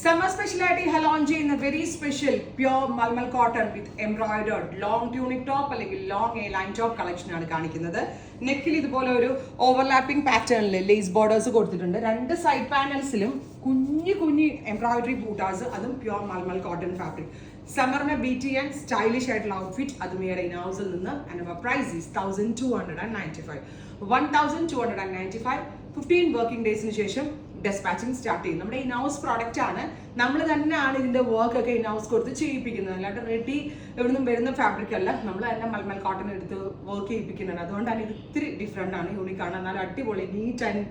Summer speciality launch in a very special pure malmal cotton with embroidered long tunic top അല്ലെങ്കിൽ long A line top collection ആണ് കാണിക്കുന്നത്. നെക്കിൽ ഇതുപോലെ ഒരു overlapping പാറ്റേണിൽ ലേസ് ബോർഡേഴ്സ് കൊടുത്തിട്ടുണ്ട്. രണ്ട് സൈഡ് പാനൽസിലും കുഞ്ഞു കുഞ്ഞു എംബ്രോയിഡറി ബൂട്ടാസ്, അതും പ്യോർ മൽമൽ കോട്ടൺ ഫാബ്രിക്. സമ്മറിനെ ബീറ്റ് ചെയ്യാൻ സ്റ്റൈലിഷ് ആയിട്ടുള്ള ഔട്ട്ഫിറ്റ് അതുമേടെ ഇൻ ഹൗസിൽ നിന്ന്. And price is 1295. 1295. 15 വർക്കിംഗ് ഡേയ്സിന് ശേഷം ഡെസ്പാച്ചിങ് സ്റ്റാർട്ട് ചെയ്യും. നമ്മുടെ ഇൻ ഹൗസ് പ്രോഡക്റ്റ് ആണ്. നമ്മൾ തന്നെയാണ് ഇതിന്റെ വർക്ക് ഒക്കെ ഇൻ ഹൗസ് കൊടുത്ത് ചെയ്യിപ്പിക്കുന്നത്. അല്ലാണ്ട് റെഡി എവിടെ നിന്നും വരുന്ന ഫാബ്രിക് അല്ല, നമ്മൾ തന്നെ മൽമൽ കോട്ടൺ എടുത്ത് വർക്ക് ചെയ്യിപ്പിക്കുന്നതാണ്. അതുകൊണ്ടാണ് ഇത് ഇത്തിരി ഡിഫറെന്റ് ആണ്, യൂണിക് ആണ്. എന്നാൽ അടിപൊളി നീറ്റ് ആൻഡ്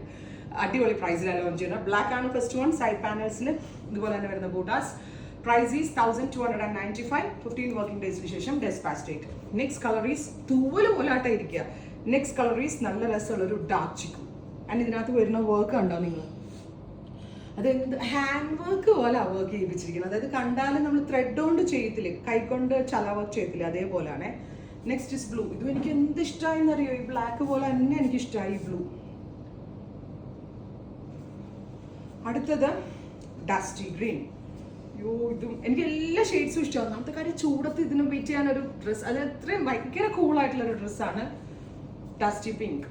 അടിപൊളി പ്രൈസിലാണ് ലോഞ്ച് ചെയ്യുന്നത്. ബ്ലാക്ക് ആണ് ഫസ്റ്റ് വൺ. സൈഡ് പാനൽസിൽ ഇതുപോലെ തന്നെ വരുന്ന ബൂട്ടാസ്. Price is 1295. 15 വർക്കിംഗ് ഡേയ്സിന് ശേഷം dispatch date. Next colour is തൂവല് പോലാട്ട ഇരിക്കുക. നെക്സ്റ്റ് കളർ ഈസ് നല്ല രസമുള്ള ഒരു ഡാർക്ക് ചിക്കു. ആൻഡ് ഇതിനകത്ത് വരുന്ന വർക്ക് ഉണ്ടോ നിങ്ങൾ? അത് ഹാൻഡ് വർക്ക് പോലെ വർക്ക് ചെയ്യിപ്പിച്ചിരിക്കുന്നത്. അതായത് കണ്ടാലും നമ്മൾ ത്രെഡ് കൊണ്ട് ചെയ്യത്തില്ലേ, കൈകൊണ്ട് ചല വർക്ക് ചെയ്യത്തില്ലേ, അതേപോലെയാണ്. Next is blue. ഇതും എനിക്ക് എന്ത് ഇഷ്ടമായി അറിയോ, ഈ ബ്ലാക്ക് പോലെ തന്നെ എനിക്ക് ഇഷ്ടമായി ബ്ലൂ. അടുത്തത് ഡസ്റ്റി ഗ്രീൻ. ഇതും എനിക്ക് എല്ലാ ഷെയ്ഡ്സും ഇഷ്ടമാണ്. ഒന്നാമത്തെ കാര്യം ചൂടത്ത് ഇതിന് വെയിറ്റ് ചെയ്യാനൊരു ഡ്രസ്സ്, അത് അത്രയും ഭയങ്കര കൂളായിട്ടുള്ള ഒരു ഡ്രസ്സാണ്. ഡസ്റ്റി പിങ്ക്,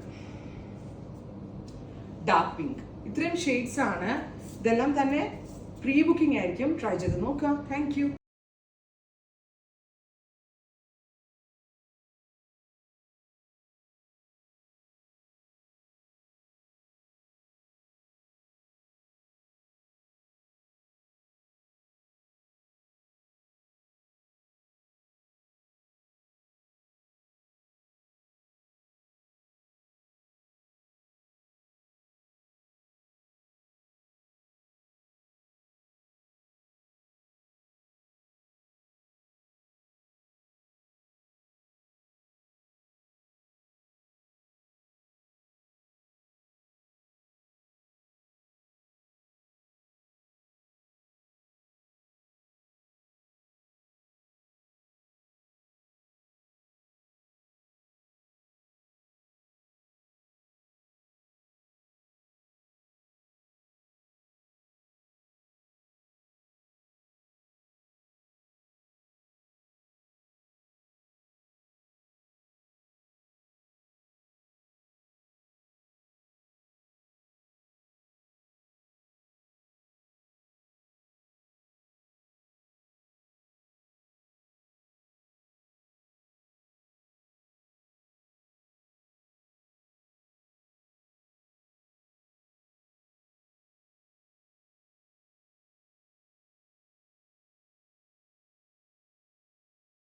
ഡാർക്ക് പിങ്ക്, ഇത്രയും ഷെയ്ഡ്സ് ആണ്. ഇതെല്ലാം തന്നെ പ്രീ ബുക്കിംഗ് ആയിരിക്കും. ട്രൈ ചെയ്ത് നോക്കാം. Thank you.